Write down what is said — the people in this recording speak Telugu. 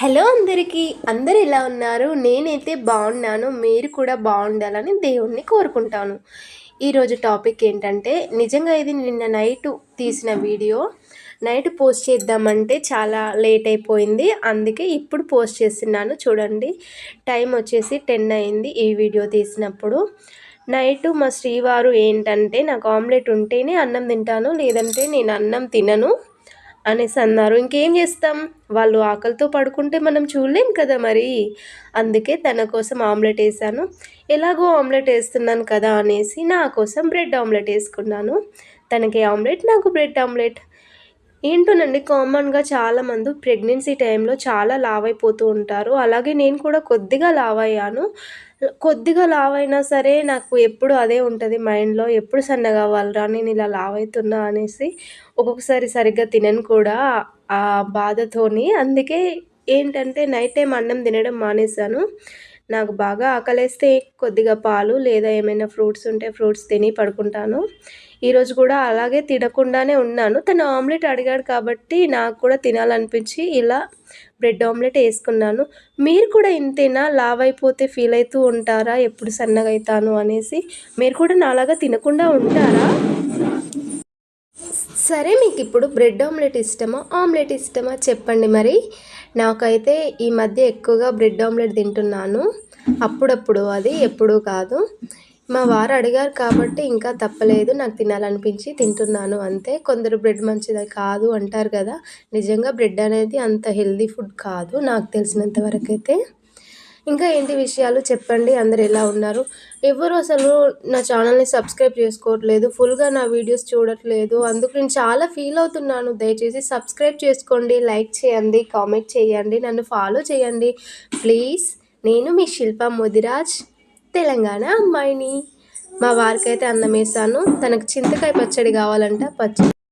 హలో అందరికీ అందరు ఎలా ఉన్నారు? నేనైతే బాగున్నాను. మీరు కూడా బాగుండాలని దేవుణ్ణి కోరుకుంటాను. ఈరోజు టాపిక్ ఏంటంటే నిజంగా ఇది నిన్న నైట్ తీసిన వీడియో. నైట్ పోస్ట్ చేద్దామంటే చాలా లేట్ అయిపోయింది. అందుకే ఇప్పుడు పోస్ట్ చేస్తున్నాను. చూడండి, టైం వచ్చేసి 10 అయింది ఈ వీడియో తీసినప్పుడు. నైట్ మా శ్రీవారు ఏంటంటే నాకు ఆమ్లెట్ ఉంటేనే అన్నం తింటాను, లేదంటే నేను అన్నం తినను అనేసి అన్నారు. ఇంకేం చేస్తాం, వాళ్ళు ఆకలితో పడుకుంటే మనం చూడలేం కదా మరి. అందుకే తన కోసం ఆమ్లెట్ వేసాను. ఎలాగో ఆమ్లెట్ వేస్తున్నాను కదా అనేసి నా కోసం బ్రెడ్ ఆమ్లెట్ వేసుకున్నాను. తనకి ఆమ్లెట్, నాకు బ్రెడ్ ఆమ్లెట్. ఏంటోనండి, కామన్గా చాలామంది ప్రెగ్నెన్సీ టైంలో చాలా లావైపోతూ ఉంటారు. అలాగే నేను కూడా కొద్దిగా లావయ్యాను. కొద్దిగా లావైనా సరే నాకు ఎప్పుడు అదే ఉంటుంది మైండ్లో, ఎప్పుడు సన్నగా అవ్వాలిరా, నేను ఇలా లావైతున్నా అనేసి. ఒక్కొక్కసారి సరిగ్గా తినను కూడా ఆ బాధతోని. అందుకే ఏంటంటే నైట్ టైం అన్నం తినడం మానేశాను. నాకు బాగా ఆకలేస్తే కొద్దిగా పాలు లేదా ఏమైనా ఫ్రూట్స్ ఉంటే ఫ్రూట్స్ తిని పడుకుంటాను. ఈరోజు కూడా అలాగే తినకుండానే ఉన్నాను. తను ఆమ్లెట్ అడిగాడు కాబట్టి నాకు కూడా తినాలనిపించి ఇలా బ్రెడ్ ఆమ్లెట్ వేసుకున్నాను. మీరు కూడా ఇంతేనా? లావైపోతే ఫీల్ అవుతూ ఉంటారా ఎప్పుడు సన్నగా అవుతాను అనేసి? మీరు కూడా నాలాగా తినకుండా ఉంటారా? సరే, మీకు ఇప్పుడు బ్రెడ్ ఆమ్లెట్ ఇష్టమా, ఆమ్లెట్ ఇష్టమా చెప్పండి మరి. నాకైతే ఈ మధ్య ఎక్కువగా బ్రెడ్ ఆమ్లెట్ తింటున్నాను. అప్పుడప్పుడు, అది ఎప్పుడూ కాదు. మా వారు అడిగారు కాబట్టి ఇంకా తప్పలేదు, నాకు తినాలనిపించి తింటున్నాను అంతే. కొందరు బ్రెడ్ మంచిది కాదు అంటారు కదా. నిజంగా బ్రెడ్ అనేది అంత హెల్దీ ఫుడ్ కాదు నాకు తెలిసినంత వరకైతే. ఇంకా ఏంటి విషయాలు చెప్పండి, అందరు ఎలా ఉన్నారు? ఎవరు అసలు నా ఛానల్ని సబ్స్క్రైబ్ చేసుకోవట్లేదు, ఫుల్గా నా వీడియోస్ చూడట్లేదు. అందుకు నేను చాలా ఫీల్ అవుతున్నాను. దయచేసి సబ్స్క్రైబ్ చేసుకోండి, లైక్ చేయండి, కామెంట్ చేయండి, నన్ను ఫాలో చేయండి ప్లీజ్. నేను మీ శిల్ప ముదిరాజ్, తెలంగాణ అమ్మాయిని. మా వారికైతే అన్నం వేసాను. తనకు చింతకాయ పచ్చడి కావాలంట, పచ్చడి